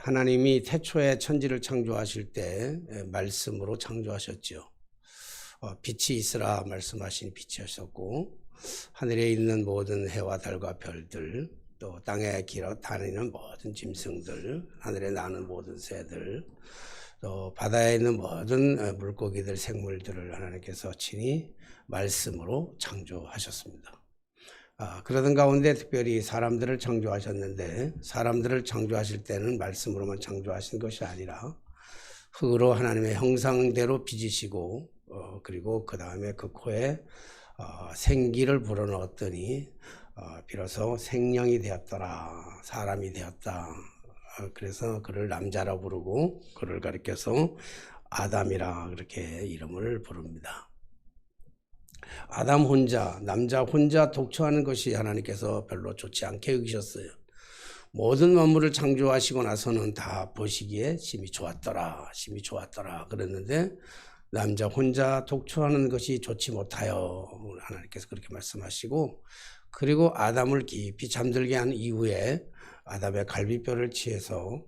하나님이 태초에 천지를 창조하실 때 말씀으로 창조하셨죠. 빛이 있으라 말씀하신 빛이었었고, 하늘에 있는 모든 해와 달과 별들, 또 땅에 길어 다니는 모든 짐승들, 하늘에 나는 모든 새들, 또 바다에 있는 모든 물고기들, 생물들을 하나님께서 친히 말씀으로 창조하셨습니다. 그러던 가운데 특별히 사람들을 창조하셨는데, 사람들을 창조하실 때는 말씀으로만 창조하신 것이 아니라 흙으로 하나님의 형상대로 빚으시고, 그리고 그 다음에 그 코에 생기를 불어넣었더니 비로소 생명이 되었더라, 사람이 되었다. 그래서 그를 남자라 부르고 그를 가리켜서 아담이라 그렇게 이름을 부릅니다. 아담 혼자, 남자 혼자 독처하는 것이 하나님께서 별로 좋지 않게 여기셨어요. 모든 만물을 창조하시고 나서는 다 보시기에 심히 좋았더라, 심히 좋았더라 그랬는데, 남자 혼자 독처하는 것이 좋지 못하여 하나님께서 그렇게 말씀하시고, 그리고 아담을 깊이 잠들게 한 이후에 아담의 갈비뼈를 취해서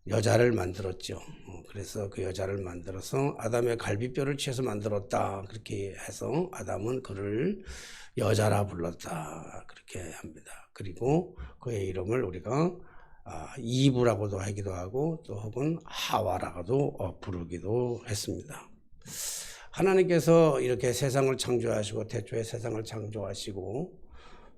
여자를 만들었죠. 그래서 그 여자를 만들어서 아담의 갈비뼈를 취해서 만들었다 그렇게 해서 아담은 그를 여자라 불렀다 그렇게 합니다. 그리고 그의 이름을 우리가 이브라고도 하기도 하고 또 혹은 하와라고도 부르기도 했습니다. 하나님께서 이렇게 세상을 창조하시고 태초에 세상을 창조하시고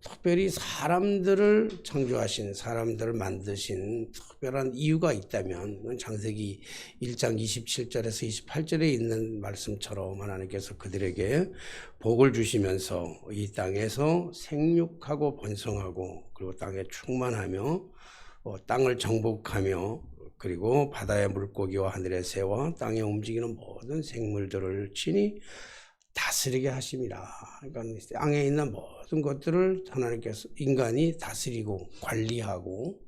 특별히 사람들을 창조하신, 사람들을 만드신 특별한 이유가 있다면 창세기 1장 27절에서 28절에 있는 말씀처럼 하나님께서 그들에게 복을 주시면서 이 땅에서 생육하고 번성하고 그리고 땅에 충만하며 땅을 정복하며 그리고 바다의 물고기와 하늘의 새와 땅에 움직이는 모든 생물들을 친히 다스리게 하심이라. 그러니까 땅에 있는 모든 것들을 하나님께서 인간이 다스리고 관리하고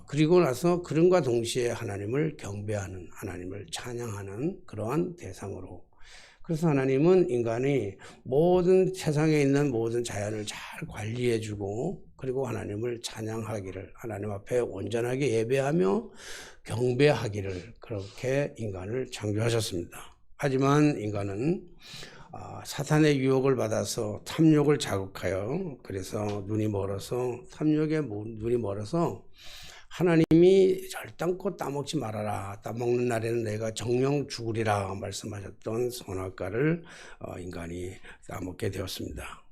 그리고 나서 그런과 동시에 하나님을 경배하는, 하나님을 찬양하는 그러한 대상으로. 그래서 하나님은 인간이 모든 세상에 있는 모든 자연을 잘 관리해주고 그리고 하나님을 찬양하기를, 하나님 앞에 온전하게 예배하며 경배하기를 그렇게 인간을 창조하셨습니다. 하지만 인간은 사탄의 유혹을 받아서 탐욕을 자극하여, 그래서 눈이 멀어서, 탐욕에 눈이 멀어서 하나님이 절단코 따먹지 말아라, 따먹는 날에는 내가 정령 죽으리라 말씀하셨던 선악과를 인간이 따먹게 되었습니다.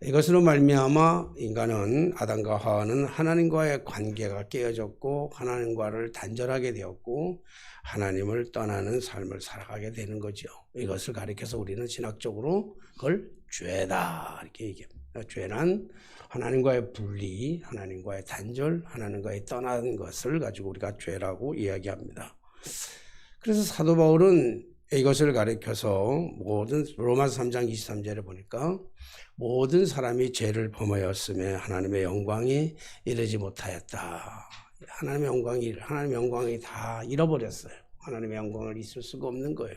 이것으로 말미암아 인간은, 아담과 하와는 하나님과의 관계가 깨어졌고 하나님과를 단절하게 되었고 하나님을 떠나는 삶을 살아가게 되는 거죠. 이것을 가리켜서 우리는 신학적으로 그걸 죄다 이렇게 얘기합니다. 죄는 하나님과의 분리, 하나님과의 단절, 하나님과의 떠나는 것을 가지고 우리가 죄라고 이야기합니다. 그래서 사도 바울은 이것을 가리켜서 모든, 로마서 3장 23절에 보니까 모든 사람이 죄를 범하였으며 하나님의 영광이 이르지 못하였다. 하나님의 영광이 다 잃어버렸어요. 하나님의 영광을 있을 수가 없는 거예요.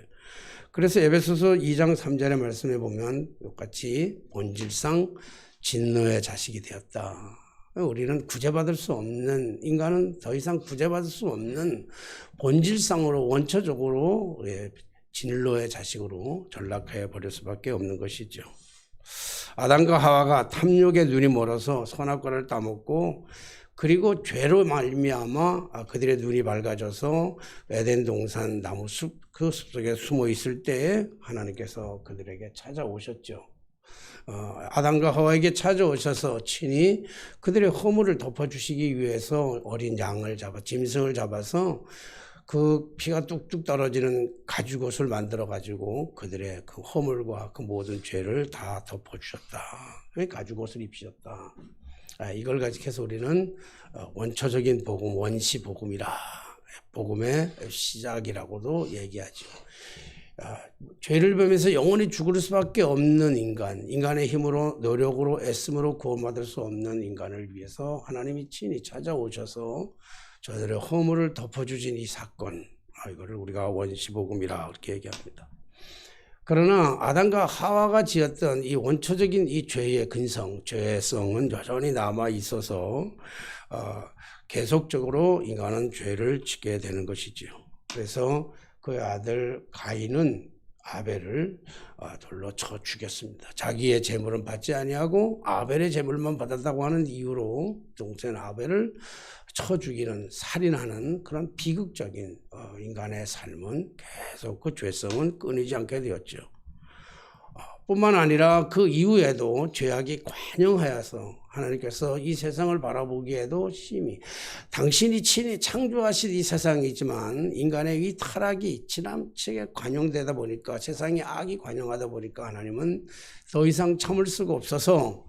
그래서 에베소서 2장 3절의 말씀에 보면 똑같이 본질상 진노의 자식이 되었다. 우리는 구제받을 수 없는, 인간은 더 이상 구제받을 수 없는 본질상으로 원초적으로 진노의 자식으로 전락해 버릴 수밖에 없는 것이죠. 아담과 하와가 탐욕에 눈이 멀어서 선악과를 따먹고 그리고 죄로 말미암아 그들의 눈이 밝아져서 에덴 동산 나무 숲, 그 숲 속에 숨어 있을 때에 하나님께서 그들에게 찾아오셨죠. 아담과 하와에게 찾아오셔서 친히 그들의 허물을 덮어주시기 위해서 어린 양을 잡아, 짐승을 잡아서 그 피가 뚝뚝 떨어지는 가죽옷을 만들어 가지고 그들의 그 허물과 그 모든 죄를 다 덮어주셨다. 가죽옷을 입히셨다. 이걸 가지고서 우리는 원초적인 복음, 원시 복음이라, 복음의 시작이라고도 얘기하죠. 죄를 범해서 영원히 죽을 수밖에 없는 인간, 인간의 힘으로 노력으로 애씀으로 구원받을 수 없는 인간을 위해서 하나님이 친히 찾아오셔서 저들의 허물을 덮어주신 이 사건, 이거를 우리가 원시복음이라 그렇게 얘기합니다. 그러나 아담과 하와가 지었던 이 원초적인 이 죄의 근성, 죄성은 여전히 남아 있어서 계속적으로 인간은 죄를 짓게 되는 것이지요. 그래서 그의 아들 가인은 아벨을 돌로 쳐 죽였습니다. 자기의 재물은 받지 아니하고 아벨의 재물만 받았다고 하는 이유로 동생 아벨을 쳐 죽이는, 살인하는 그런 비극적인 인간의 삶은 계속 그 죄성은 끊이지 않게 되었죠. 뿐만 아니라 그 이후에도 죄악이 관영하여서 하나님께서 이 세상을 바라보기에도 심히, 당신이 친히 창조하신 이 세상이지만 인간의 이 타락이 지나치게 관영되다 보니까, 세상에 악이 관영하다 보니까 하나님은 더 이상 참을 수가 없어서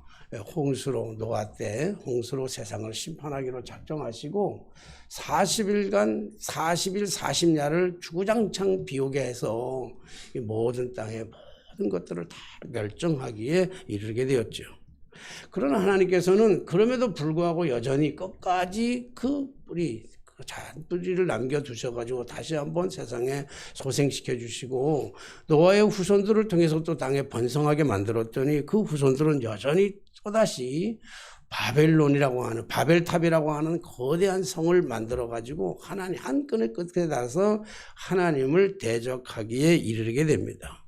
홍수로, 노아 때 홍수로 세상을 심판하기로 작정하시고 40일간 40일 40야를 주구장창 비오게 해서 이 모든 땅에 모든 것들을 다 멸종하기에 이르게 되었죠. 그러나 하나님께서는 그럼에도 불구하고 여전히 끝까지 그 잔뿌리를 남겨두셔가지고 다시 한번 세상에 소생시켜 주시고 노아의 후손들을 통해서 또 땅에 번성하게 만들었더니 그 후손들은 여전히 또다시 바벨론이라고 하는, 바벨탑이라고 하는 거대한 성을 만들어가지고 하나님 한 끈의 끝에 닿아서 하나님을 대적하기에 이르게 됩니다.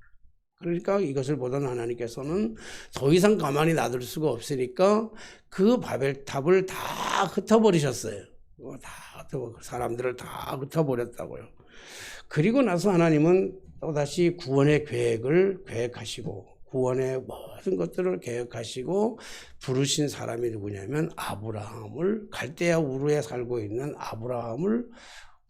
그러니까 이것을 보던 하나님께서는 더 이상 가만히 놔둘 수가 없으니까 그 바벨탑을 다 흩어버리셨어요. 사람들을 다 흩어버렸다고요. 그리고 나서 하나님은 또다시 구원의 계획을 계획하시고, 구원의 모든 것들을 계획하시고 부르신 사람이 누구냐면 아브라함을, 갈대아 우르에 살고 있는 아브라함을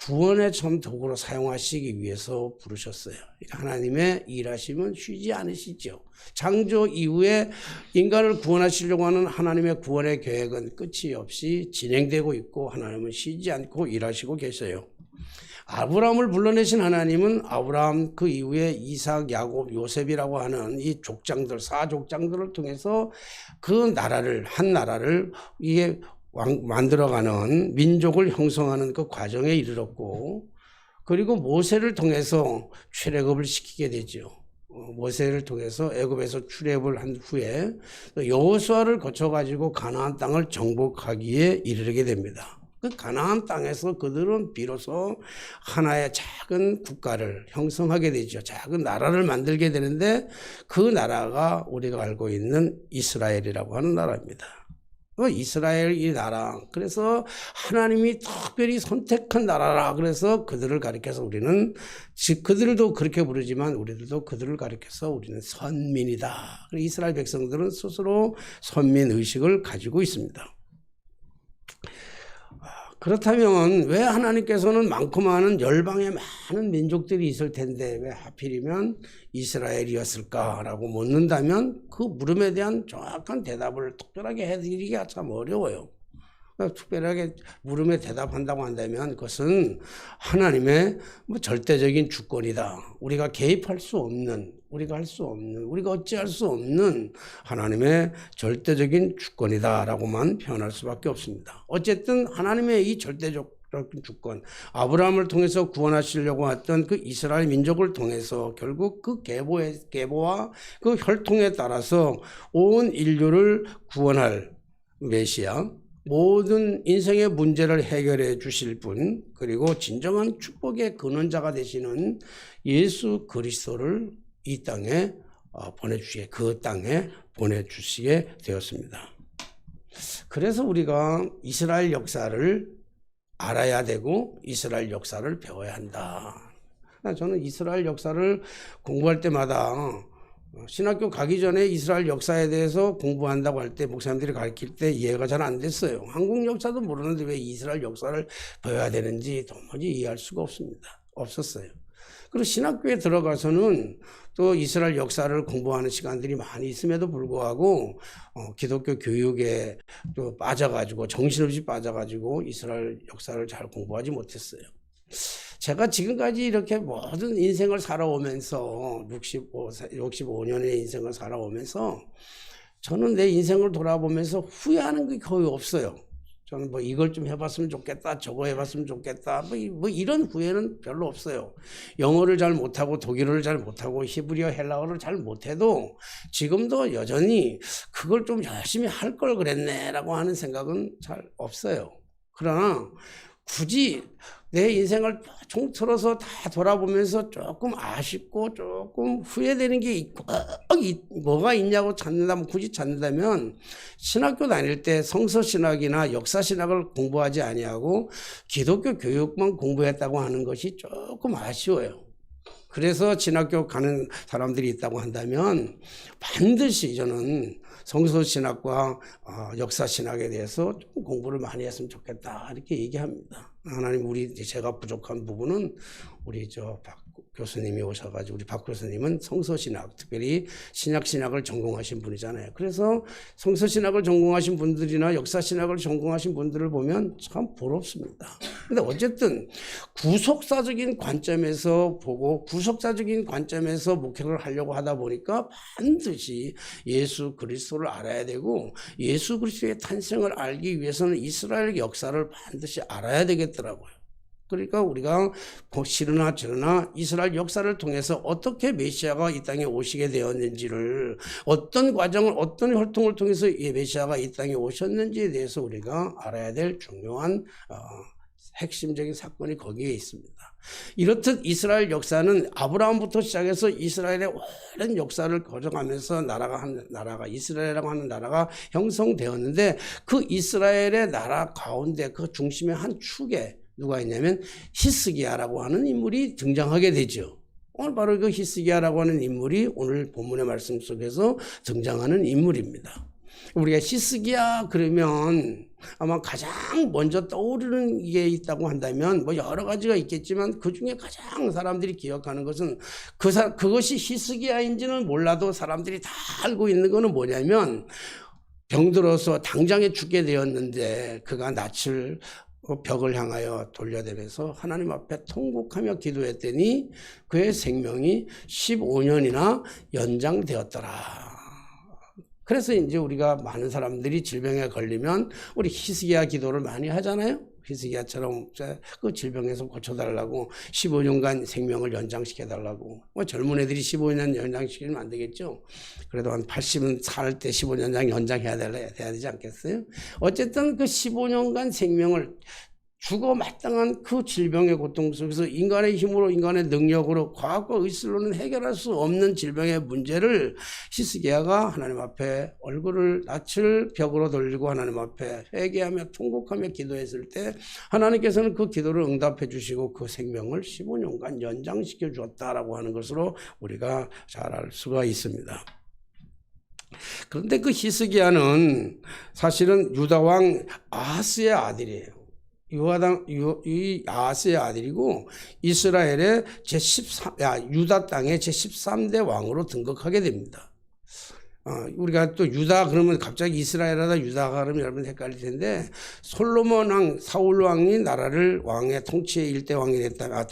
구원의 참 도구로 사용하시기 위해서 부르셨어요. 하나님의 일하심은 쉬지 않으시죠. 창조 이후에 인간을 구원하시려고 하는 하나님의 구원의 계획은 끝이 없이 진행되고 있고 하나님은 쉬지 않고 일하시고 계세요. 아브라함을 불러내신 하나님은 아브라함 그 이후에 이삭, 야곱, 요셉이라고 하는 이 족장들, 사족장들을 통해서 그 나라를, 한 나라를 이게 만들어가는, 민족을 형성하는 그 과정에 이르렀고, 그리고 모세를 통해서 출애굽을 시키게 되죠. 모세를 통해서 애굽에서 출애굽을 한 후에 여호수아를 거쳐가지고 가나안 땅을 정복하기에 이르게 됩니다. 그 가나안 땅에서 그들은 비로소 하나의 작은 국가를 형성하게 되죠. 작은 나라를 만들게 되는데 그 나라가 우리가 알고 있는 이스라엘이라고 하는 나라입니다. 이스라엘 이 나라, 그래서 하나님이 특별히 선택한 나라라. 그래서 그들을 가리켜서 우리는, 즉 그들도 그렇게 부르지만 우리들도 그들을 가리켜서 우리는 선민이다. 이스라엘 백성들은 스스로 선민 의식을 가지고 있습니다. 그렇다면 왜 하나님께서는 많고 많은 열방에 많은 민족들이 있을 텐데 왜 하필이면 이스라엘이었을까라고 묻는다면 그 물음에 대한 정확한 대답을 특별하게 해드리기가 참 어려워요. 특별하게 물음에 대답한다고 한다면 그것은 하나님의 절대적인 주권이다. 우리가 개입할 수 없는, 우리가 할 수 없는, 우리가 어찌할 수 없는 하나님의 절대적인 주권이다라고만 표현할 수밖에 없습니다. 어쨌든 하나님의 이 절대적 주권, 아브라함을 통해서 구원하시려고 했던 그 이스라엘 민족을 통해서 결국 그 계보와 그 혈통에 따라서 온 인류를 구원할 메시아, 모든 인생의 문제를 해결해 주실 분, 그리고 진정한 축복의 근원자가 되시는 예수 그리스도를 이 땅에 그 땅에 보내주시게 되었습니다. 그래서 우리가 이스라엘 역사를 알아야 되고 이스라엘 역사를 배워야 한다. 저는 이스라엘 역사를 공부할 때마다 신학교 가기 전에 이스라엘 역사에 대해서 공부한다고 할 때 목사님들이 가르칠 때 이해가 잘 안 됐어요. 한국 역사도 모르는데 왜 이스라엘 역사를 배워야 되는지 도무지 이해할 수가 없었어요. 그리고 신학교에 들어가서는 또 이스라엘 역사를 공부하는 시간들이 많이 있음에도 불구하고 기독교 교육에 또 빠져가지고 정신없이 빠져가지고 이스라엘 역사를 잘 공부하지 못했어요. 제가 지금까지 이렇게 모든 인생을 살아오면서 65년의 인생을 살아오면서 저는 내 인생을 돌아보면서 후회하는 게 거의 없어요. 저는 이걸 좀 해봤으면 좋겠다, 저거 해봤으면 좋겠다, 이런 후회는 별로 없어요. 영어를 잘 못하고 독일어를 잘 못하고 히브리어, 헬라어를 잘 못해도 지금도 여전히 그걸 좀 열심히 할 걸 그랬네라고 하는 생각은 잘 없어요. 그러나 굳이 내 인생을 총틀어서 다 돌아보면서 조금 아쉽고 조금 후회되는 게 있고 뭐가 있냐고 찾는다면, 굳이 찾는다면 신학교 다닐 때 성서신학이나 역사신학을 공부하지 아니하고 기독교 교육만 공부했다고 하는 것이 조금 아쉬워요. 그래서 진학교 가는 사람들이 있다고 한다면 반드시 저는 성서신학과 역사신학에 대해서 좀 공부를 많이 했으면 좋겠다, 이렇게 얘기합니다. 하나님, 제가 부족한 부분은 우리 박 교수님이 오셔가지고, 우리 박 교수님은 성서신학, 특별히 신약신학을 전공하신 분이잖아요. 그래서 성서신학을 전공하신 분들이나 역사신학을 전공하신 분들을 보면 참 부럽습니다. 근데 어쨌든 구속사적인 관점에서 보고 구속사적인 관점에서 목회를 하려고 하다 보니까 반드시 예수 그리스도를 알아야 되고, 예수 그리스도의 탄생을 알기 위해서는 이스라엘 역사를 반드시 알아야 되겠더라고요. 그러니까 우리가 싫으나 저러나 이스라엘 역사를 통해서 어떻게 메시아가 이 땅에 오시게 되었는지를, 어떤 과정을, 어떤 혈통을 통해서 이 메시아가 이 땅에 오셨는지에 대해서 우리가 알아야 될 중요한 핵심적인 사건이 거기에 있습니다. 이렇듯 이스라엘 역사는 아브라함부터 시작해서 이스라엘의 오랜 역사를 거쳐가면서 나라가 이스라엘이라고 하는 나라가 형성되었는데, 그 이스라엘의 나라 가운데 그 중심의 한 축에 누가 있냐면 히스기야라고 하는 인물이 등장하게 되죠. 오늘 바로 그 히스기야라고 하는 인물이 오늘 본문의 말씀 속에서 등장하는 인물입니다. 우리가 히스기야 그러면 아마 가장 먼저 떠오르는 게 있다고 한다면 뭐 여러 가지가 있겠지만, 그 중에 가장 사람들이 기억하는 것은 그것이 히스기야인지는 몰라도 사람들이 다 알고 있는 거는 뭐냐면, 병들어서 당장에 죽게 되었는데 그가 낯을 벽을 향하여 돌려대면서 하나님 앞에 통곡하며 기도했더니 그의 생명이 15년이나 연장되었더라. 그래서 이제 우리가 많은 사람들이 질병에 걸리면 우리 히스기야 기도를 많이 하잖아요. 히스기야처럼 그 질병에서 고쳐달라고, 15년간 생명을 연장시켜달라고. 뭐 젊은 애들이 15년 연장시키면 안 되겠죠. 그래도 한 80은 살 때 15년 연장해야 되지 않겠어요? 어쨌든 그 15년간 생명을 죽어 마땅한 그 질병의 고통 속에서 인간의 힘으로, 인간의 능력으로, 과학과 의술로는 해결할 수 없는 질병의 문제를 히스기야가 하나님 앞에 낯을 벽으로 돌리고 하나님 앞에 회개하며 통곡하며 기도했을 때 하나님께서는 그 기도를 응답해 주시고 그 생명을 15년간 연장시켜 주었다라고 하는 것으로 우리가 잘 알 수가 있습니다. 그런데 그 히스기야는 사실은 유다왕 아하스의 아들이에요. 이 아하스의 아들이고 이스라엘의 유다 땅의 제13대 왕으로 등극하게 됩니다. 우리가 또 유다 그러면 갑자기 이스라엘하다 유다가 그러면 여러분 헷갈릴 텐데, 솔로몬 왕, 사울 왕이 나라를 왕의 통치의 일대 왕이 됐다.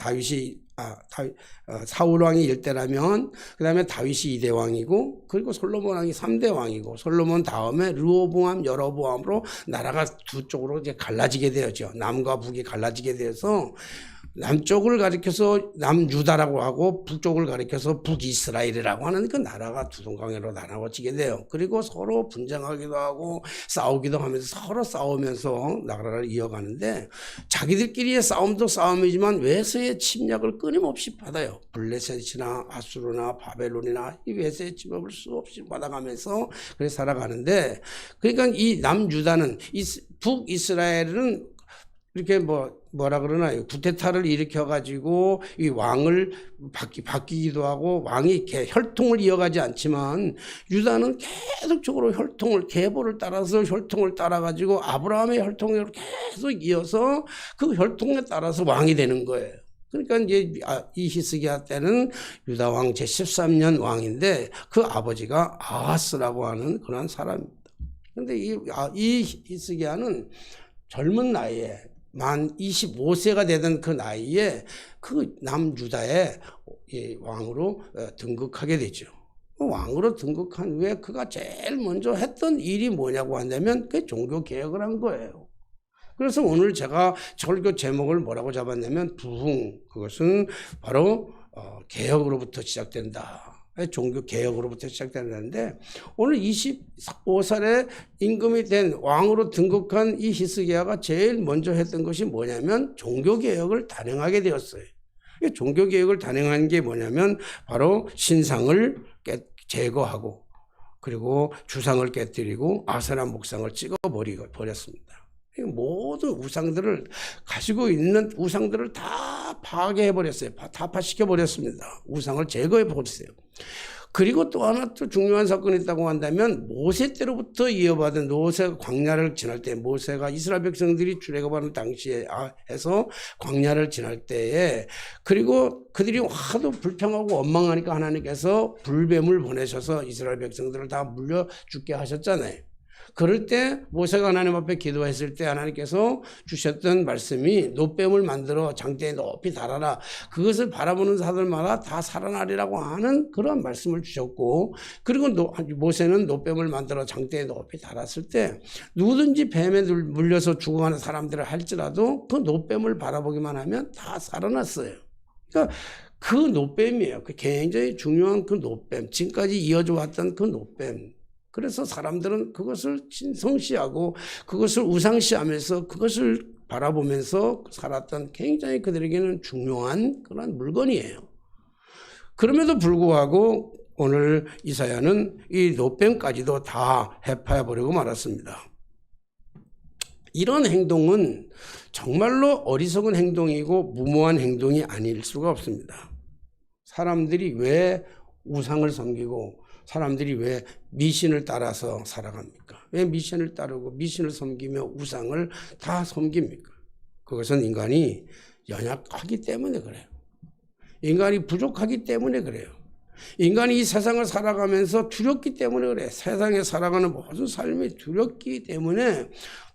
사울 왕이 일대라면 그 다음에 다윗이 2대 왕이고, 그리고 솔로몬 왕이 3대 왕이고, 솔로몬 다음에 르호보암, 여로보암으로 나라가 두 쪽으로 이제 갈라지게 되었죠. 남과 북이 갈라지게 되어서 남쪽을 가리켜서 남유다라고 하고 북쪽을 가리켜서 북이스라엘이라고 하는 그 나라가 두 동강으로 나눠지게 돼요. 그리고 서로 분쟁하기도 하고 싸우기도 하면서 서로 싸우면서 나라를 이어가는데, 자기들끼리의 싸움도 싸움이지만 외세의 침략을 끊임없이 받아요. 블레셋이나 아수르나 바벨론이나 이 외세의 침략을 수없이 받아가면서 그렇게 살아가는데, 그러니까 이 남유다는, 북이스라엘은 이렇게 뭐라 그러나요? 구테타를 일으켜가지고 이 왕을 바뀌기도 하고 왕이 이렇게 혈통을 이어가지 않지만, 유다는 계속적으로 계보를 따라서 혈통을 따라가지고 아브라함의 혈통을 계속 이어서 그 혈통에 따라서 왕이 되는 거예요. 그러니까 이제 이 히스기야 때는 유다 왕 제13년 왕인데 그 아버지가 아하스라고 하는 그런 사람입니다. 그런데 이 히스기야는 젊은 나이에 만 25세가 되던 그 나이에 그 남유다의 왕으로 등극하게 되죠. 왕으로 등극한 후에 그가 제일 먼저 했던 일이 뭐냐고 한다면 그 종교 개혁을 한 거예요. 그래서 오늘 제가 설교 제목을 뭐라고 잡았냐면 부흥, 그것은 바로 개혁으로부터 시작된다. 종교 개혁으로부터 시작되는데 오늘 25살에 임금이 된 왕으로 등극한 이 히스기야가 제일 먼저 했던 것이 뭐냐면 종교 개혁을 단행하게 되었어요. 종교 개혁을 단행한 게 뭐냐면 바로 신상을 제거하고 그리고 주상을 깨뜨리고 아세라 목상을 찍어버렸습니다. 모든 우상들을 가지고 있는 우상들을 다 파괴해버렸어요. 다 파시켜버렸습니다. 우상을 제거해버렸어요. 그리고 또 하나 또 중요한 사건이 있다고 한다면 모세 때로부터 이어받은 모세가 광야를 지날 때 모세가 이스라엘 백성들이 출애굽하는 당시에 해서 광야를 지날 때에 그리고 그들이 하도 불평하고 원망하니까 하나님께서 불뱀을 보내셔서 이스라엘 백성들을 다 물려 죽게 하셨잖아요. 그럴 때 모세가 하나님 앞에 기도했을 때 하나님께서 주셨던 말씀이 놋뱀을 만들어 장대에 높이 달아라. 그것을 바라보는 사람마다 다 살아나리라고 하는 그런 말씀을 주셨고 그리고 모세는 놋뱀을 만들어 장대에 높이 달았을 때 누구든지 뱀에 물려서 죽어가는 사람들을 할지라도 그 놋뱀을 바라보기만 하면 다 살아났어요. 그러니까 그 놋뱀이에요. 그 굉장히 중요한 그 놋뱀, 지금까지 이어져 왔던 그 놋뱀. 그래서 사람들은 그것을 성시하고 그것을 우상시하면서 그것을 바라보면서 살았던 굉장히 그들에게는 중요한 그런 물건이에요. 그럼에도 불구하고 오늘 이사야는 이 놋뱀까지도 다 해파해버리고 말았습니다. 이런 행동은 정말로 어리석은 행동이고 무모한 행동이 아닐 수가 없습니다. 사람들이 왜 우상을 섬기고 사람들이 왜 미신을 따라서 살아갑니까? 왜 미신을 따르고 미신을 섬기며 우상을 다 섬깁니까? 그것은 인간이 연약하기 때문에 그래요. 인간이 부족하기 때문에 그래요. 인간이 이 세상을 살아가면서 두렵기 때문에 그래요. 세상에 살아가는 모든 삶이 두렵기 때문에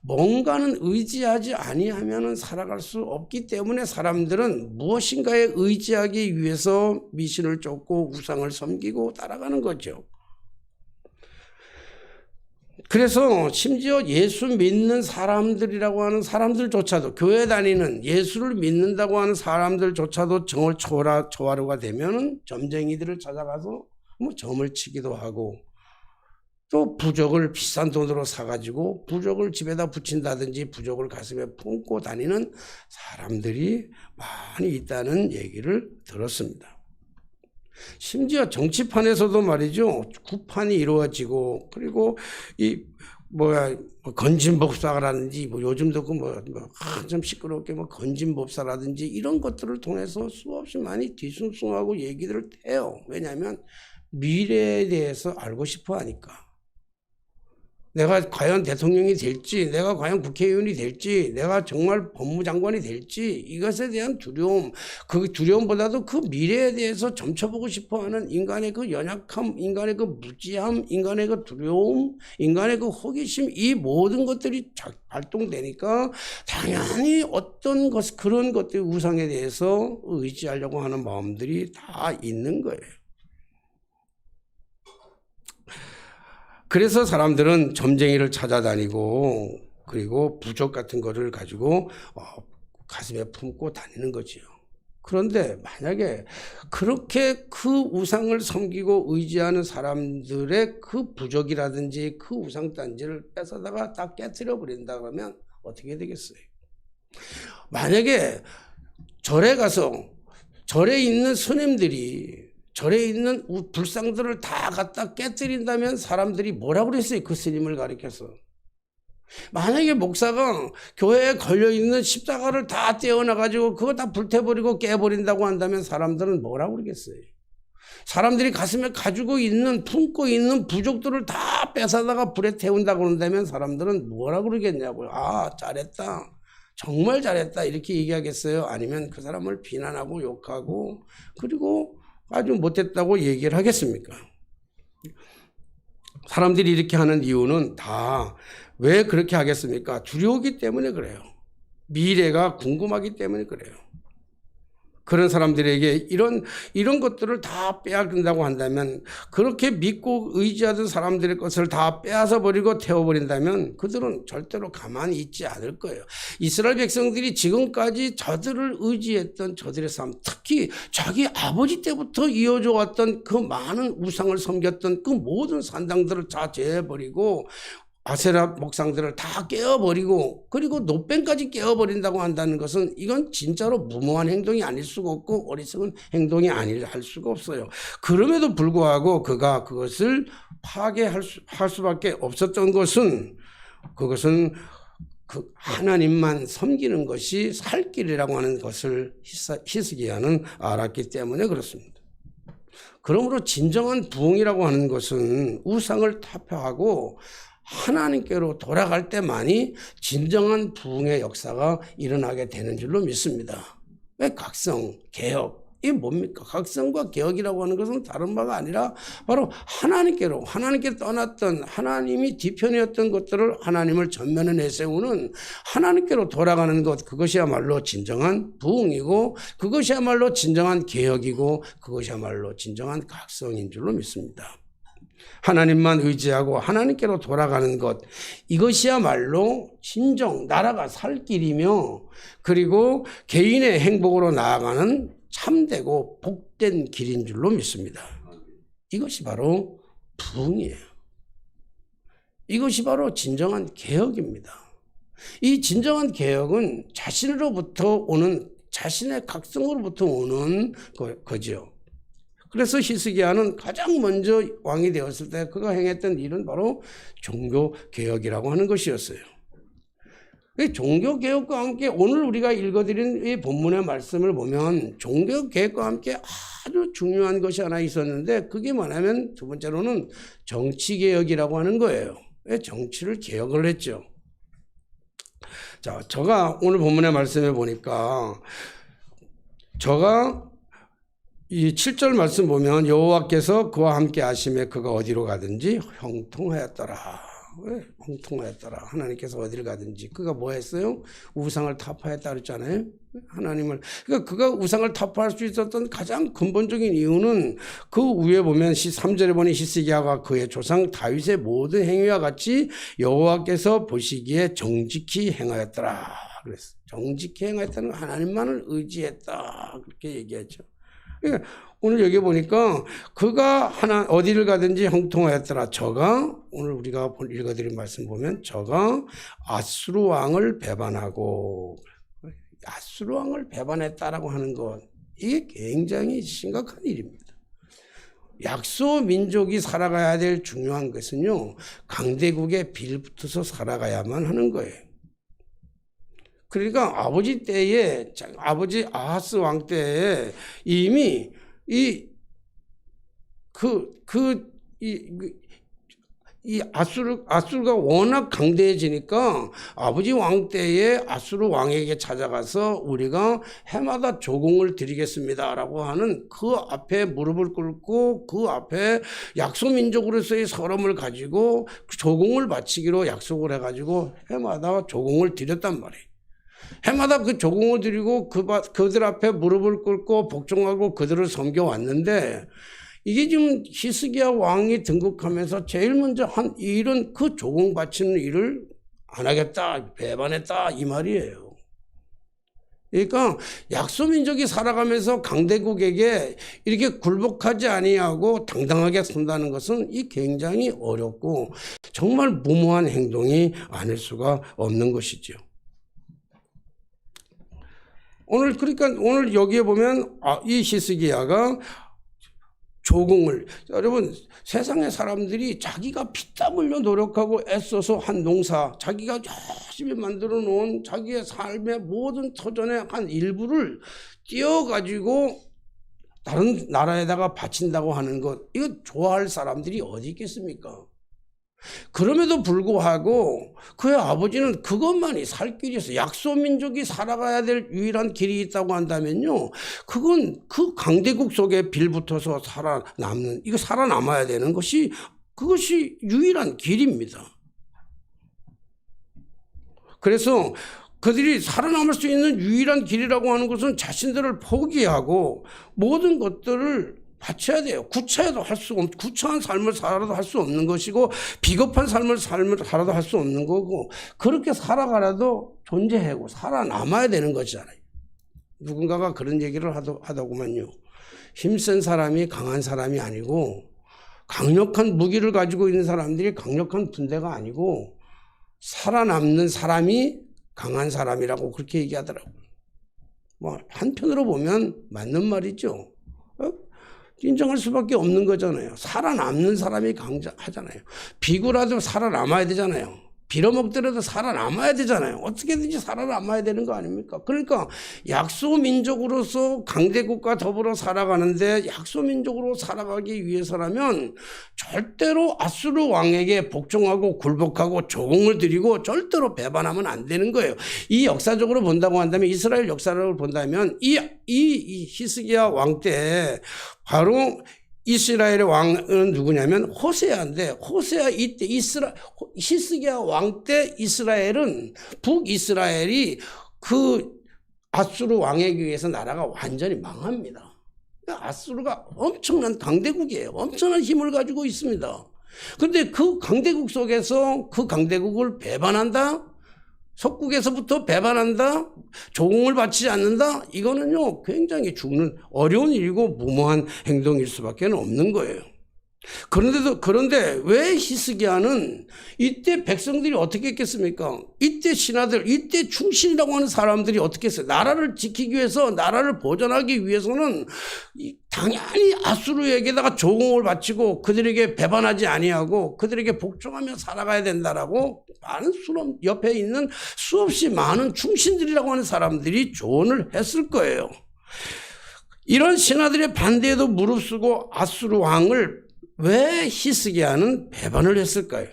뭔가는 의지하지 아니하면 살아갈 수 없기 때문에 사람들은 무엇인가에 의지하기 위해서 미신을 쫓고 우상을 섬기고 따라가는 거죠. 그래서 심지어 예수 믿는 사람들이라고 하는 사람들조차도 교회 다니는 예수를 믿는다고 하는 사람들조차도 정을 초하루가 되면 점쟁이들을 찾아가서 점을 치기도 하고 또 부적을 비싼 돈으로 사가지고 부적을 집에다 붙인다든지 부적을 가슴에 품고 다니는 사람들이 많이 있다는 얘기를 들었습니다. 심지어 정치판에서도 말이죠. 구판이 이루어지고 그리고 건진법사라든지 요즘도 좀 시끄럽게 건진법사라든지 이런 것들을 통해서 수없이 많이 뒤숭숭하고 얘기들을 해요. 왜냐하면 미래에 대해서 알고 싶어 하니까. 내가 과연 대통령이 될지, 내가 과연 국회의원이 될지, 내가 정말 법무장관이 될지 이것에 대한 두려움, 그 두려움보다도 그 미래에 대해서 점쳐보고 싶어하는 인간의 그 연약함, 인간의 그 무지함, 인간의 그 두려움, 인간의 그 호기심 이 모든 것들이 발동되니까 당연히 어떤 그런 것들 우상에 대해서 의지하려고 하는 마음들이 다 있는 거예요. 그래서 사람들은 점쟁이를 찾아다니고 그리고 부적 같은 거를 가지고 가슴에 품고 다니는 거지요. 그런데 만약에 그렇게 그 우상을 섬기고 의지하는 사람들의 그 부적이라든지 그 우상단지를 뺏어다가 딱 깨뜨려 버린다 그러면 어떻게 되겠어요? 만약에 절에 가서 절에 있는 스님들이 절에 있는 불상들을 다 갖다 깨뜨린다면 사람들이 뭐라고 그랬어요? 그 스님을 가리켜서. 만약에 목사가 교회에 걸려있는 십자가를 다 떼어놔가지고 그거 다 불태버리고 깨버린다고 한다면 사람들은 뭐라고 그러겠어요? 사람들이 가슴에 가지고 있는 품고 있는 부족들을 다 뺏어다가 불에 태운다고 한다면 사람들은 뭐라고 그러겠냐고요. 아, 잘했다. 정말 잘했다. 이렇게 얘기하겠어요? 아니면 그 사람을 비난하고 욕하고 그리고 아주 못했다고 얘기를 하겠습니까? 사람들이 이렇게 하는 이유는 다 왜 그렇게 하겠습니까? 두려우기 때문에 그래요. 미래가 궁금하기 때문에 그래요. 그런 사람들에게 이런 것들을 다 빼앗긴다고 한다면, 그렇게 믿고 의지하던 사람들의 것을 다 빼앗아 버리고 태워버린다면 그들은 절대로 가만히 있지 않을 거예요. 이스라엘 백성들이 지금까지 저들을 의지했던 저들의 삶, 특히 자기 아버지 때부터 이어져 왔던 그 많은 우상을 섬겼던 그 모든 산당들을 다 제해버리고 아세라 목상들을 다 깨어버리고, 그리고 노뱀까지 깨어버린다고 한다는 것은 이건 진짜로 무모한 행동이 아닐 수가 없고 어리석은 행동이 아니할 수가 없어요. 그럼에도 불구하고 그가 그것을 파괴할 수밖에 없었던 것은, 그것은 그 하나님만 섬기는 것이 살 길이라고 하는 것을 히스기야는 알았기 때문에 그렇습니다. 그러므로 진정한 부흥이라고 하는 것은 우상을 타파하고 하나님께로 돌아갈 때만이 진정한 부흥의 역사가 일어나게 되는 줄로 믿습니다. 왜 각성, 개혁, 이게 뭡니까? 각성과 개혁이라고 하는 것은 다른 바가 아니라 바로 하나님께 떠났던, 하나님이 뒤편이었던 것들을 하나님을 전면에 내세우는 하나님께로 돌아가는 것, 그것이야말로 진정한 부흥이고, 그것이야말로 진정한 개혁이고, 그것이야말로 진정한 각성인 줄로 믿습니다. 하나님만 의지하고 하나님께로 돌아가는 것, 이것이야말로 진정 나라가 살 길이며, 그리고 개인의 행복으로 나아가는 참되고 복된 길인 줄로 믿습니다. 이것이 바로 부흥이에요. 이것이 바로 진정한 개혁입니다. 이 진정한 개혁은 자신으로부터 오는, 자신의 각성으로부터 오는 거죠. 그래서 히스기야는 가장 먼저 왕이 되었을 때 그가 행했던 일은 바로 종교개혁이라고 하는 것이었어요. 종교개혁과 함께 오늘 우리가 읽어드린 이 본문의 말씀을 보면 종교개혁과 함께 아주 중요한 것이 하나 있었는데, 그게 뭐냐면 두 번째로는 정치개혁이라고 하는 거예요. 정치를 개혁을 했죠. 자, 제가 오늘 본문의 말씀에 보니까 이 7절 말씀 보면 여호와께서 그와 함께 하심에 그가 어디로 가든지 형통하였더라. 왜 형통하였더라? 하나님께서 어디를 가든지 그가 뭐 했어요? 우상을 타파했다 그랬잖아요. 그러니까 그가 우상을 타파할 수 있었던 가장 근본적인 이유는 그 위에 보면 3절에 보니 히스기야가 그의 조상 다윗의 모든 행위와 같이 여호와께서 보시기에 정직히 행하였더라 그랬어요. 정직히 행하였다는 건 하나님만을 의지했다, 그렇게 얘기했죠. 그러니까 오늘 여기 보니까 그가 어디를 가든지 형통하였더라. 저가 오늘 우리가 읽어드린 말씀 보면 저가 아수르 왕을 배반하고, 아수르 왕을 배반했다라고 하는 것, 이게 굉장히 심각한 일입니다. 약소 민족이 살아가야 될 중요한 것은요, 강대국에 빌붙어서 살아가야만 하는 거예요. 그러니까 아버지 아하스 왕 때에 이미 아수르가 워낙 강대해지니까 아버지 왕 때에 아수르 왕에게 찾아가서 우리가 해마다 조공을 드리겠습니다라고 하는 그 앞에 무릎을 꿇고 그 앞에 약소민족으로서의 서름을 가지고 조공을 바치기로 약속을 해가지고 해마다 조공을 드렸단 말이에요. 해마다 그 조공을 드리고 그들 앞에 무릎을 꿇고 복종하고 그들을 섬겨왔는데, 이게 지금 히스기야 왕이 등극하면서 제일 먼저 한 일은 그 조공 바치는 일을 안 하겠다, 배반했다, 이 말이에요. 그러니까 약소민족이 살아가면서 강대국에게 이렇게 굴복하지 아니하고 당당하게 선다는 것은 이 굉장히 어렵고 정말 무모한 행동이 아닐 수가 없는 것이죠. 오늘 여기에 보면 이 히스기야가 조공을, 여러분 세상의 사람들이 자기가 피땀 흘려 노력하고 애써서 한 농사, 자기가 열심히 만들어 놓은 자기의 삶의 모든 터전의 한 일부를 띄어가지고 다른 나라에다가 바친다고 하는 것, 이거 좋아할 사람들이 어디 있겠습니까? 그럼에도 불구하고 그의 아버지는 그것만이 살 길이었어요. 약소민족이 살아가야 될 유일한 길이 있다고 한다면요, 그건 그 강대국 속에 빌붙어서 살아남아야 되는 것이, 그것이 유일한 길입니다. 그래서 그들이 살아남을 수 있는 유일한 길이라고 하는 것은 자신들을 포기하고 모든 것들을 바쳐야 돼요. 구차한 삶을 살아도 할 수 없는 것이고 비겁한 삶을 살아도 할 수 없는 거고 그렇게 살아가라도 존재하고 살아남아야 되는 것이잖아요. 누군가가 그런 얘기를 하더구만요. 힘센 사람이 강한 사람이 아니고 강력한 무기를 가지고 있는 사람들이 강력한 군대가 아니고 살아남는 사람이 강한 사람이라고 그렇게 얘기하더라고요. 뭐 한편으로 보면 맞는 말이죠. 인정할 수밖에 없는 거잖아요. 살아남는 사람이 강하잖아요. 비굴하도 살아남아야 되잖아요. 빌어먹더라도 살아남아야 되잖아요. 어떻게든지 살아남아야 되는 거 아닙니까? 그러니까 약소민족으로서 강대국과 더불어 살아가는데 약소민족으로 살아가기 위해서라면 절대로 아수르 왕에게 복종하고 굴복하고 조공을 드리고 절대로 배반하면 안 되는 거예요. 이 역사적으로 본다고 한다면 이스라엘 역사를 본다면 이 히스기야 왕 때 바로 이스라엘의 왕은 누구냐면 호세아인데 호세아 이때 히스기야 왕 때 이스라엘은 북이스라엘이 그 아수르 왕에게 의해서 나라가 완전히 망합니다. 그러니까 아수르가 엄청난 강대국이에요. 엄청난 힘을 가지고 있습니다. 그런데 그 강대국 속에서 그 강대국을 배반한다? 속국에서부터 배반한다? 조공을 바치지 않는다? 이거는요 굉장히 죽는 어려운 일이고 무모한 행동일 수밖에 없는 거예요. 그런데 왜 히스기야는 이때 백성들이 어떻게 했겠습니까? 이때 신하들, 이때 충신이라고 하는 사람들이 어떻게 했어요? 나라를 지키기 위해서, 나라를 보존하기 위해서는 당연히 아수르에게다가 조공을 바치고 그들에게 배반하지 아니하고 그들에게 복종하며 살아가야 된다라고 많은 옆에 있는 수없이 많은 충신들이라고 하는 사람들이 조언을 했을 거예요. 이런 신하들의 반대에도 무릅쓰고 아수르 왕을 왜 히스기야는 배반을 했을까요?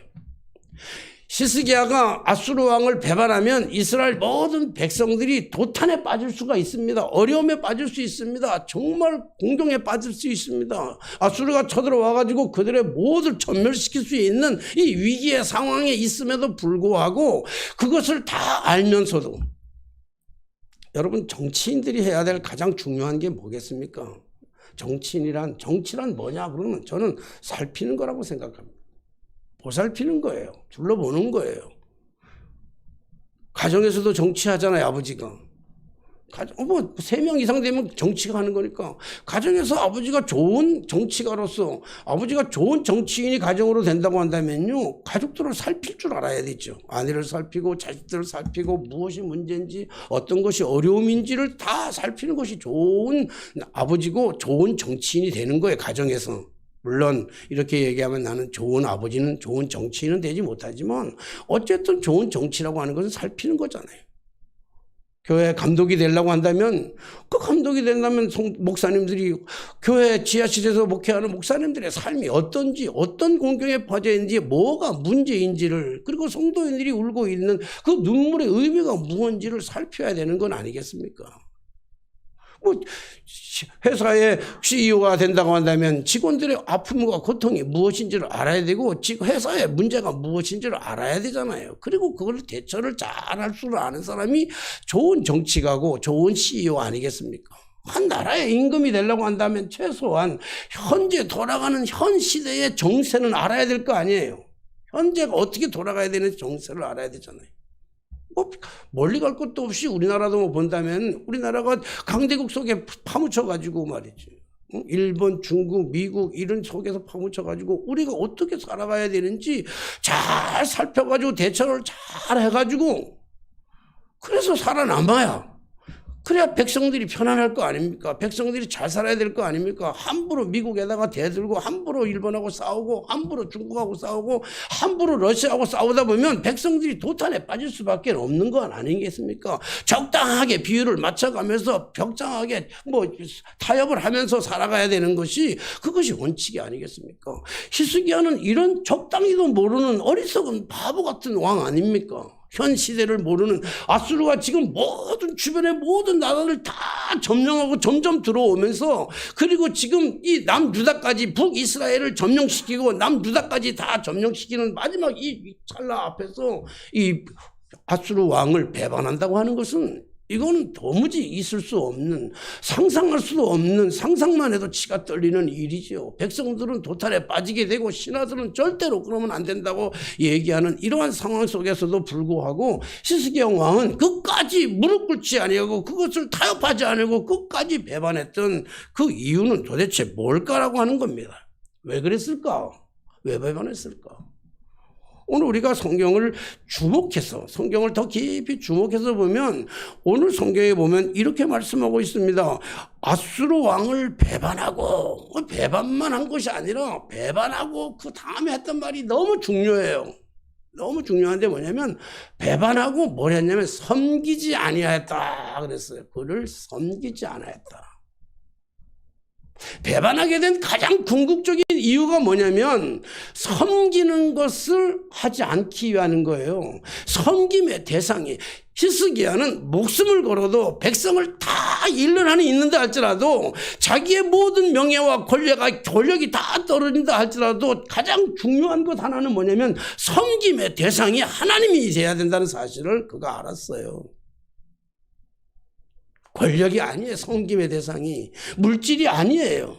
히스기야가 아수르 왕을 배반하면 이스라엘 모든 백성들이 도탄에 빠질 수가 있습니다. 어려움에 빠질 수 있습니다. 정말 공경에 빠질 수 있습니다. 아수르가 쳐들어와가지고 그들의 모두 전멸시킬 수 있는 이 위기의 상황에 있음에도 불구하고 그것을 다 알면서도 여러분 정치인들이 해야 될 가장 중요한 게 뭐겠습니까? 정치란 뭐냐 그러면 저는 살피는 거라고 생각합니다. 보살피는 거예요. 둘러보는 거예요. 가정에서도 정치하잖아요, 아버지가. 3명 이상 되면 정치가 하는 거니까. 가정에서 아버지가 좋은 정치가로서 아버지가 좋은 정치인이 가정으로 된다고 한다면요, 가족들을 살필 줄 알아야 되죠. 아내를 살피고 자식들을 살피고 무엇이 문제인지 어떤 것이 어려움인지를 다 살피는 것이 좋은 아버지고 좋은 정치인이 되는 거예요, 가정에서. 물론 이렇게 얘기하면 나는 좋은 아버지는 좋은 정치인은 되지 못하지만 어쨌든 좋은 정치라고 하는 것은 살피는 거잖아요. 교회 감독이 되려고 한다면 그 감독이 된다면 목사님들이 교회 지하실에서 목회하는 목사님들의 삶이 어떤지 어떤 공경에 빠져 있는지 뭐가 문제인지를 그리고 성도인들이 울고 있는 그 눈물의 의미가 무엇인지를 살펴야 되는 건 아니겠습니까? 회사의 CEO가 된다고 한다면 직원들의 아픔과 고통이 무엇인지를 알아야 되고 회사의 문제가 무엇인지를 알아야 되잖아요. 그리고 그걸 대처를 잘 할 줄 아는 사람이 좋은 정치가고 좋은 CEO 아니겠습니까? 한 나라의 임금이 되려고 한다면 최소한 현재 돌아가는 현 시대의 정세는 알아야 될 거 아니에요. 현재가 어떻게 돌아가야 되는지 정세를 알아야 되잖아요. 멀리 갈 것도 없이 우리나라도 본다면 우리나라가 강대국 속에 파묻혀가지고 말이지. 일본, 중국, 미국 이런 속에서 파묻혀가지고 우리가 어떻게 살아가야 되는지 잘 살펴가지고 대처를 잘 해가지고 그래서 살아남아야 그래야 백성들이 편안할 거 아닙니까? 백성들이 잘 살아야 될 거 아닙니까? 함부로 미국에다가 대들고 함부로 일본하고 싸우고 함부로 중국하고 싸우고 함부로 러시아하고 싸우다 보면 백성들이 도탄에 빠질 수밖에 없는 건 아니겠습니까? 적당하게 비율을 맞춰가면서 적당하게 타협을 하면서 살아가야 되는 것이 그것이 원칙이 아니겠습니까? 히스기야는 이런 적당히도 모르는 어리석은 바보 같은 왕 아닙니까? 현 시대를 모르는 아수르가 지금 모든 주변의 모든 나라를 다 점령하고 점점 들어오면서 그리고 지금 이 남유다까지 북이스라엘을 점령시키고 남유다까지 다 점령시키는 마지막 이 찰나 앞에서 이 아수르 왕을 배반한다고 하는 것은 이거는 도무지 있을 수 없는, 상상할 수도 없는, 상상만 해도 치가 떨리는 일이죠. 백성들은 도탈에 빠지게 되고 신하들은 절대로 그러면 안 된다고 얘기하는 이러한 상황 속에서도 불구하고 히스기야 왕은 끝까지 무릎 꿇지 아니하고 그것을 타협하지 않고 끝까지 배반했던 그 이유는 도대체 뭘까라고 하는 겁니다. 왜 그랬을까? 왜 배반했을까? 오늘 우리가 성경을 주목해서, 성경을 더 깊이 주목해서 보면 오늘 성경에 보면 이렇게 말씀하고 있습니다. 아수르 왕을 배반하고, 배반만 한 것이 아니라 배반하고 그 다음에 했던 말이 너무 중요해요. 너무 중요한데 뭐냐면 배반하고 뭘 했냐면 섬기지 아니하였다 그랬어요. 그를 섬기지 않았다. 배반하게 된 가장 궁극적인 이유가 뭐냐면 섬기는 것을 하지 않기 위한 거예요. 섬김의 대상이, 히스기야는 목숨을 걸어도 백성을 다 잃는 한이 있는다 할지라도 자기의 모든 명예와 권력이 다 떨어진다 할지라도 가장 중요한 것 하나는 뭐냐면 섬김의 대상이 하나님이 돼야 된다는 사실을 그가 알았어요. 권력이 아니에요. 섬김의 대상이 물질이 아니에요.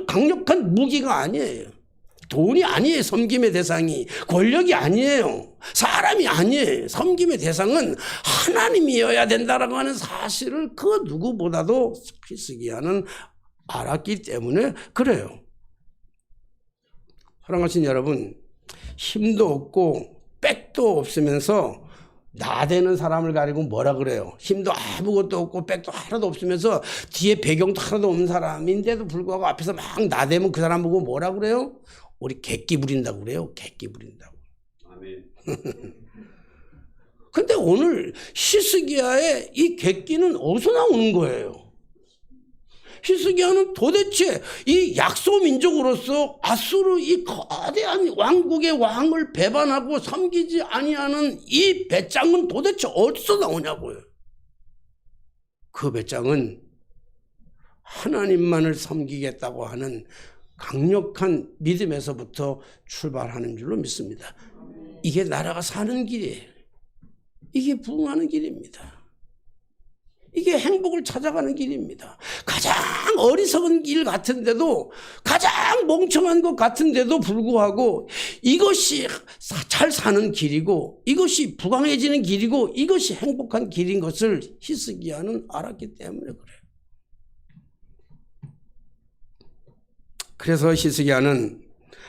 강력한 무기가 아니에요. 돈이 아니에요. 섬김의 대상이 권력이 아니에요. 사람이 아니에요. 섬김의 대상은 하나님이어야 된다라고 하는 사실을 그 누구보다도 히스기야는 알았기 때문에 그래요. 사랑하신 여러분, 힘도 없고 백도 없으면서 나대는 사람을 가리고 뭐라 그래요? 힘도 아무것도 없고 백도 하나도 없으면서 뒤에 배경도 하나도 없는 사람인데도 불구하고 앞에서 막 나대면 그 사람 보고 뭐라 그래요? 우리 객기 부린다고 그래요. 객기 부린다고. 아멘. 근데 오늘 히스기야의 이 객기는 어디서 나오는 거예요? 히스기야는 도대체 이 약소 민족으로서 아수르 이 거대한 왕국의 왕을 배반하고 섬기지 아니하는 이 배짱은 도대체 어디서 나오냐고요. 그 배짱은 하나님만을 섬기겠다고 하는 강력한 믿음에서부터 출발하는 줄로 믿습니다. 이게 나라가 사는 길이에요. 이게 부흥하는 길입니다. 이게 행복을 찾아가는 길입니다. 가장 어리석은 길 같은데도, 가장 멍청한 것 같은데도 불구하고 이것이 잘 사는 길이고 이것이 부강해지는 길이고 이것이 행복한 길인 것을 히스기야는 알았기 때문에 그래요. 그래서 히스기야는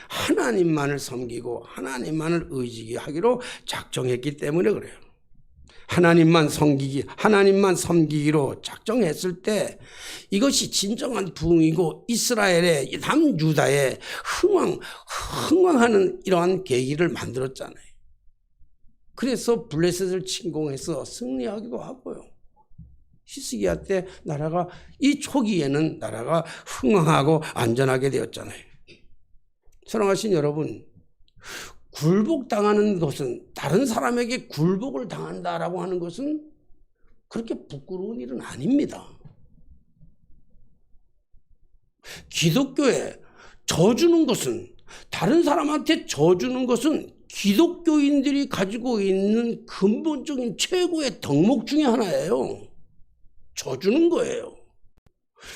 하나님만을 섬기고 하나님만을 의지하기로 작정했기 때문에 그래요. 하나님만 섬기기로 작정했을 때 이것이 진정한 부흥이고 이스라엘의 남유다의 흥왕하는 이러한 계기를 만들었잖아요. 그래서 블레셋을 침공해서 승리하기도 하고요. 히스기야 때 나라가 이 초기에는 나라가 흥왕하고 안전하게 되었잖아요. 사랑하신 여러분, 굴복당하는 것은, 다른 사람에게 굴복을 당한다라고 하는 것은 그렇게 부끄러운 일은 아닙니다. 기독교에 져주는 것은, 다른 사람한테 져주는 것은 기독교인들이 가지고 있는 근본적인 최고의 덕목 중에 하나예요. 져주는 거예요.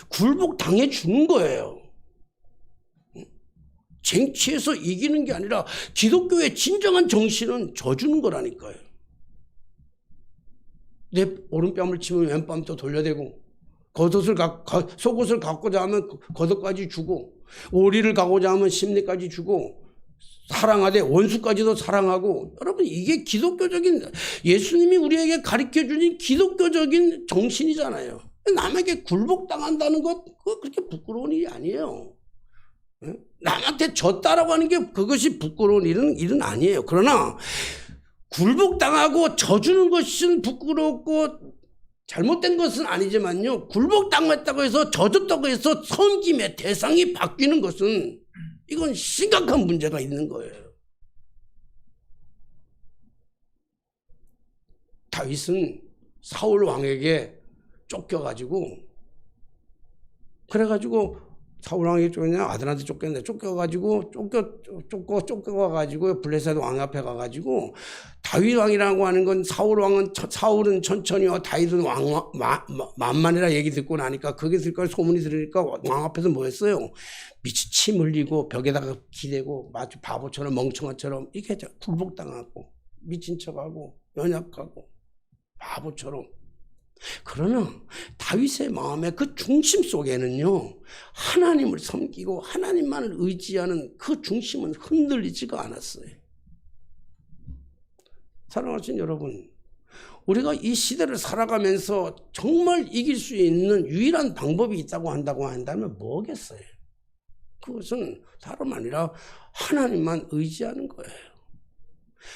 굴복당해주는 거예요. 쟁취해서 이기는 게 아니라 기독교의 진정한 정신은 져주는 거라니까요. 내 오른뺨을 치면 왼뺨도 돌려대고, 속옷을 갖고자 하면 겉옷까지 주고, 오리를 가고자 하면 심리까지 주고, 사랑하되 원수까지도 사랑하고. 여러분, 이게 기독교적인, 예수님이 우리에게 가르쳐주신 기독교적인 정신이잖아요. 남에게 굴복당한다는 것, 그렇게 부끄러운 일이 아니에요. 남한테 졌다라고 하는 게 그것이 부끄러운 일은 아니에요. 그러나 굴복당하고 져주는 것은 부끄럽고 잘못된 것은 아니지만요, 굴복당했다고 해서 져줬다고 해서 섬김의 대상이 바뀌는 것은 이건 심각한 문제가 있는 거예요. 다윗은 사울 왕에게 쫓겨가지고, 그래가지고 사울 왕이 쫓냐? 아들한테 쫓겼네. 쫓겨가지고 블레셋 왕 앞에 가가지고 다윗 왕이라고 하는 건 사울은 천천히와 다윗은 만만이라 얘기 듣고 나니까 그게 들까 소문이 들으니까 왕 앞에서 뭐 했어요? 미치 침 흘리고 벽에다가 기대고 마치 바보처럼 멍청한처럼 이렇게 굴복당하고 미친 척하고 연약하고 바보처럼. 그러나 다윗의 마음의 그 중심 속에는요, 하나님을 섬기고 하나님만을 의지하는 그 중심은 흔들리지가 않았어요. 사랑하신 여러분, 우리가 이 시대를 살아가면서 정말 이길 수 있는 유일한 방법이 있다고 한다면 뭐겠어요? 그것은 다름 아니라 하나님만 의지하는 거예요.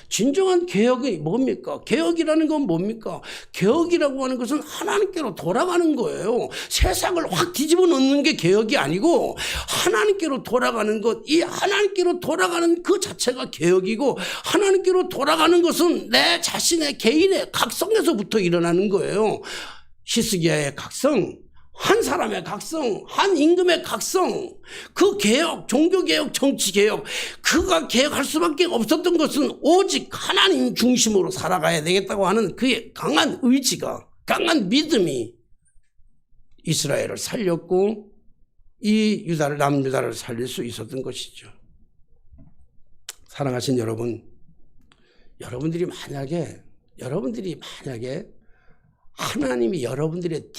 진정한 개혁이 뭡니까? 개혁이라는 건 뭡니까? 개혁이라고 하는 것은 하나님께로 돌아가는 거예요. 세상을 확 뒤집어 놓는 게 개혁이 아니고 하나님께로 돌아가는 것, 이 하나님께로 돌아가는 그 자체가 개혁이고, 하나님께로 돌아가는 것은 내 자신의 개인의 각성에서부터 일어나는 거예요. 히스기야의 각성, 한 사람의 각성, 한 임금의 각성, 그 개혁, 종교개혁, 정치개혁, 그가 개혁할 수밖에 없었던 것은 오직 하나님 중심으로 살아가야 되겠다고 하는 그의 강한 의지가, 강한 믿음이 이스라엘을 살렸고 이 남유다를 살릴 수 있었던 것이죠. 사랑하신 여러분, 여러분들이 만약에 하나님이 여러분들의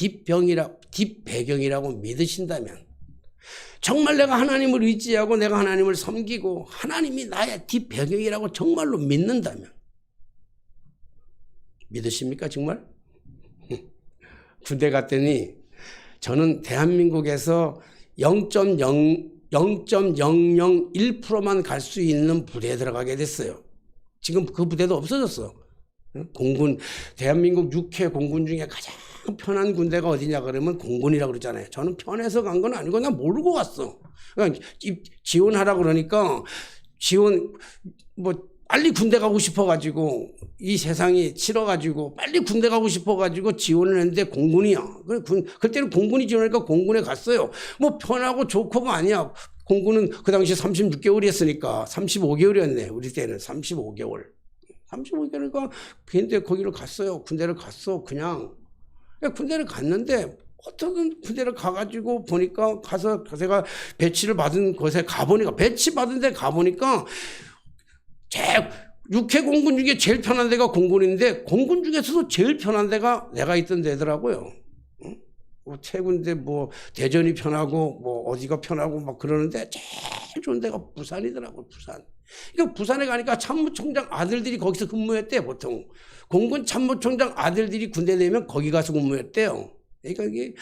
뒷배경이라고 믿으신다면, 정말 내가 하나님을 의지하고 내가 하나님을 섬기고 하나님이 나의 뒷배경이라고 정말로 믿는다면, 믿으십니까 정말? 군대 갔더니 저는 대한민국에서 0.001%만 갈 수 있는 부대에 들어가게 됐어요. 지금 그 부대도 없어졌어. 공군, 대한민국 6회 공군 중에 가장 편한 군대가 어디냐 그러면 공군이라고 그러잖아요. 저는 편해서 간 건 아니고 그냥 모르고 갔어. 그러니까 지원하라고 그러니까 빨리 군대 가고 싶어가지고, 이 세상이 싫어가지고 빨리 군대 가고 싶어가지고 지원을 했는데 공군이야. 그때는 공군이 지원하니까 공군에 갔어요. 뭐 편하고 좋고가 아니야. 공군은 그 당시 36개월이었으니까 35개월이었네. 우리 때는 35개월. 35개월이니까 근데 거기를 갔어요. 군대를 갔어. 그냥 군대를 갔는데, 어떻게 군대를 가가지고 보니까 가서 제가 배치를 받은 곳에 가보니까, 배치 받은 데 가보니까 6회 공군 중에 제일 편한 데가 공군인데, 공군 중에서도 제일 편한 데가 내가 있던 데더라고요. 태군데 대전이 편하고 어디가 편하고 막 그러는데 제일 좋은 데가 부산이더라고요. 부산. 그러니까 부산에 가니까 참모총장 아들들이 거기서 근무했대요. 보통 공군 참모총장 아들들이 군대 내면 거기 가서 근무했대요. 그러니까 이게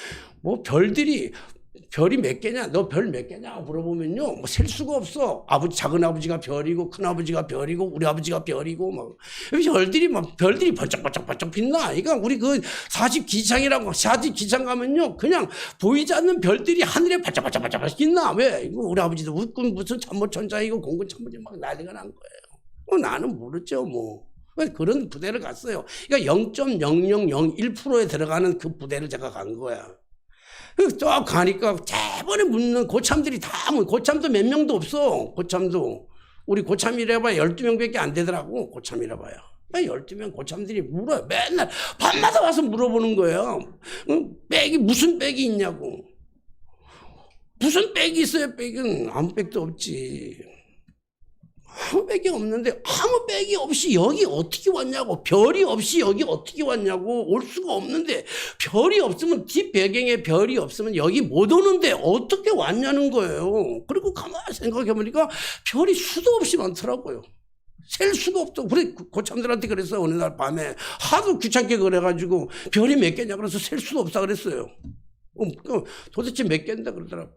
별이 몇 개냐? 너 별 몇 개냐? 물어보면요, 셀 수가 없어. 작은 아버지가 별이고, 큰 아버지가 별이고, 우리 아버지가 별이고, 별들이 번쩍번쩍 빛나. 그러니까 우리 그 40기창 가면요, 그냥 보이지 않는 별들이 하늘에 반짝반짝 빛나. 왜? 이거 우리 아버지도 웃군 무슨 참모총장이고 공군 참모장 막 난리가 난 거예요. 나는 모르죠, 그런 부대를 갔어요. 그러니까 0.0001%에 들어가는 그 부대를 제가 간 거야. 또 가니까 대번에 묻는 고참들이 고참도 몇 명도 없어. 고참도. 우리 고참이라 봐야 12명밖에 안 되더라고. 고참이라 봐야. 12명 고참들이 물어요. 맨날 밤마다 와서 물어보는 거예요. 무슨 백이 있냐고. 무슨 백이 있어요? 백은 아무 백도 없지. 아무 백이 없는데, 아무 백이 없이 여기 어떻게 왔냐고, 별이 없이 여기 어떻게 왔냐고, 올 수가 없는데, 별이 없으면, 뒷배경에 별이 없으면 여기 못 오는데 어떻게 왔냐는 거예요. 그리고 가만히 생각해보니까 별이 수도 없이 많더라고요. 셀 수가 없어. 우리 고참들한테 그랬어요. 어느 날 밤에 하도 귀찮게 그래가지고 별이 몇 개냐 그래서 셀 수도 없다 그랬어요. 도대체 몇 개인데 그러더라고.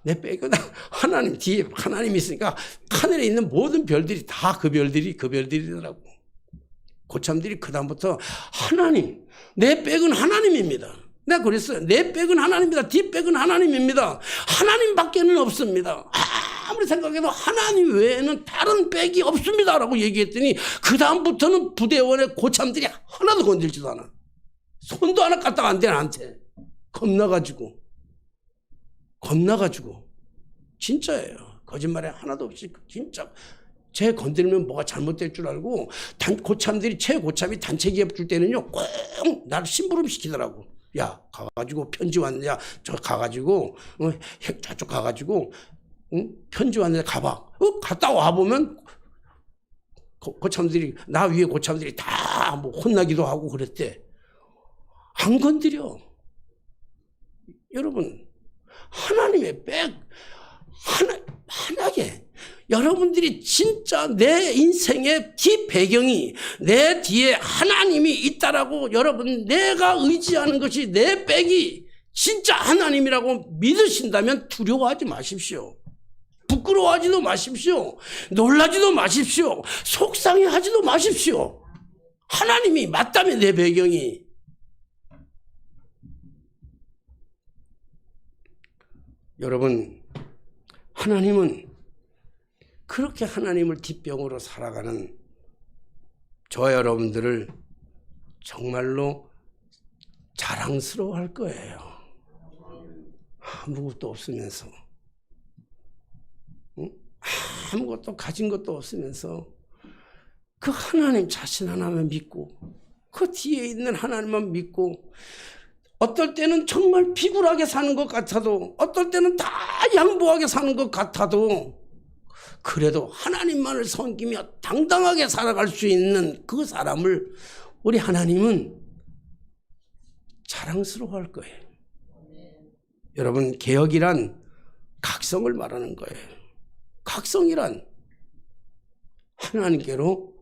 내 백은 하나님, 뒤에 하나님이 있으니까 하늘에 있는 모든 별들이 다 그 별들이더라고. 고참들이 그다음부터 하나님, 내 백은 하나님입니다. 내가 그랬어요. 내 백은 하나님입니다. 뒷백은 하나님입니다. 하나님밖에는 없습니다. 아무리 생각해도 하나님 외에는 다른 백이 없습니다 라고 얘기했더니, 그다음부터는 부대원의 고참들이 하나도 건들지도 않아. 손도 하나 갖다가 안 돼, 나한테. 겁나가지고. 겁나가지고. 진짜예요. 거짓말에 하나도 없이 진짜. 쟤 건드리면 뭐가 잘못될 줄 알고 고참들이 최고참이 단체 기업 줄 때는요 꼭 나를 심부름 시키더라고. 야 가가지고 편지 왔느냐 저 가가지고 저쪽 가가지고 편지 왔느냐 가봐. 갔다 와보면 고참들이 나 위에 고참들이 다 뭐 혼나기도 하고 그랬대. 안 건드려. 여러분 하나님의 하나게 여러분들이 진짜 내 인생의 뒷배경이 내 뒤에 하나님이 있다라고 여러분 내가 의지하는 것이 내 백이 진짜 하나님이라고 믿으신다면 두려워하지 마십시오. 부끄러워하지도 마십시오. 놀라지도 마십시오. 속상해하지도 마십시오. 하나님이 맞다면 내 배경이. 여러분 하나님은 그렇게 하나님을 뒷병으로 살아가는 저 여러분들을 정말로 자랑스러워할 거예요. 아무것도 없으면서 아무것도 가진 것도 없으면서 그 하나님 자신 하나만 믿고 그 뒤에 있는 하나님만 믿고 어떨 때는 정말 비굴하게 사는 것 같아도 어떨 때는 다 양보하게 사는 것 같아도 그래도 하나님만을 섬기며 당당하게 살아갈 수 있는 그 사람을 우리 하나님은 자랑스러워할 거예요. 여러분 개혁이란 각성을 말하는 거예요. 각성이란 하나님께로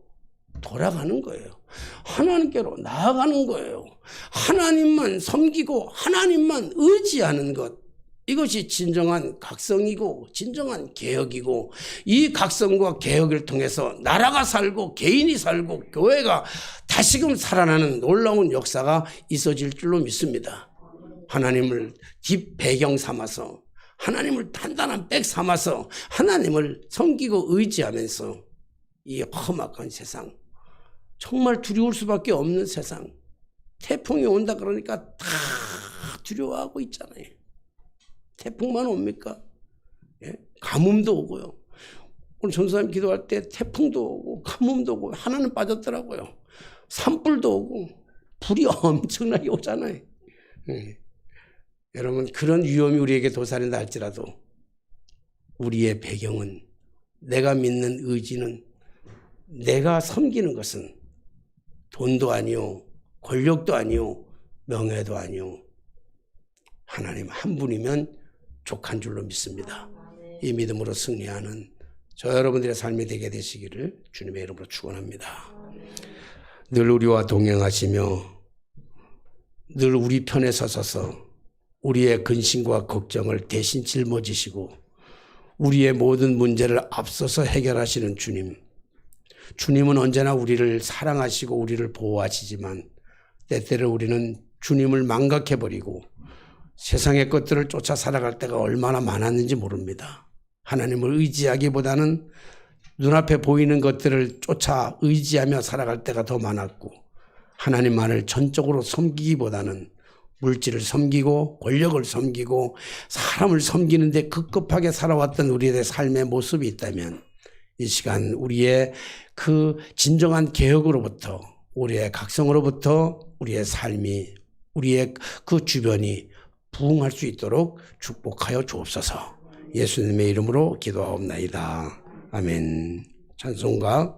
돌아가는 거예요. 하나님께로 나아가는 거예요. 하나님만 섬기고 하나님만 의지하는 것. 이것이 진정한 각성이고 진정한 개혁이고 이 각성과 개혁을 통해서 나라가 살고 개인이 살고 교회가 다시금 살아나는 놀라운 역사가 있어질 줄로 믿습니다. 하나님을 뒷배경 삼아서 하나님을 단단한 백 삼아서 하나님을 섬기고 의지하면서 이 험악한 세상 정말 두려울 수밖에 없는 세상 태풍이 온다 그러니까 다 두려워하고 있잖아요. 태풍만 옵니까? 예? 가뭄도 오고요. 오늘 전사님 기도할 때 태풍도 오고 가뭄도 오고 하나는 빠졌더라고요. 산불도 오고 불이 엄청나게 오잖아요. 예. 여러분 그런 위험이 우리에게 도사린다 할지라도 우리의 배경은 내가 믿는 의지는 내가 섬기는 것은 돈도 아니요 권력도 아니요 명예도 아니요 하나님 한 분이면 족한 줄로 믿습니다. 이 믿음으로 승리하는 저 여러분들의 삶이 되게 되시기를 주님의 이름으로 축원합니다. 늘 우리와 동행하시며 늘 우리 편에 서셔서 우리의 근심과 걱정을 대신 짊어지시고 우리의 모든 문제를 앞서서 해결하시는 주님. 주님은 언제나 우리를 사랑하시고 우리를 보호하시지만 때때로 우리는 주님을 망각해버리고 세상의 것들을 쫓아 살아갈 때가 얼마나 많았는지 모릅니다. 하나님을 의지하기보다는 눈앞에 보이는 것들을 쫓아 의지하며 살아갈 때가 더 많았고 하나님만을 전적으로 섬기기보다는 물질을 섬기고 권력을 섬기고 사람을 섬기는데 급급하게 살아왔던 우리의 삶의 모습이 있다면 이 시간 우리의 그 진정한 개혁으로부터 우리의 각성으로부터 우리의 삶이 우리의 그 주변이 부흥할 수 있도록 축복하여 주옵소서. 예수님의 이름으로 기도하옵나이다. 아멘. 찬송가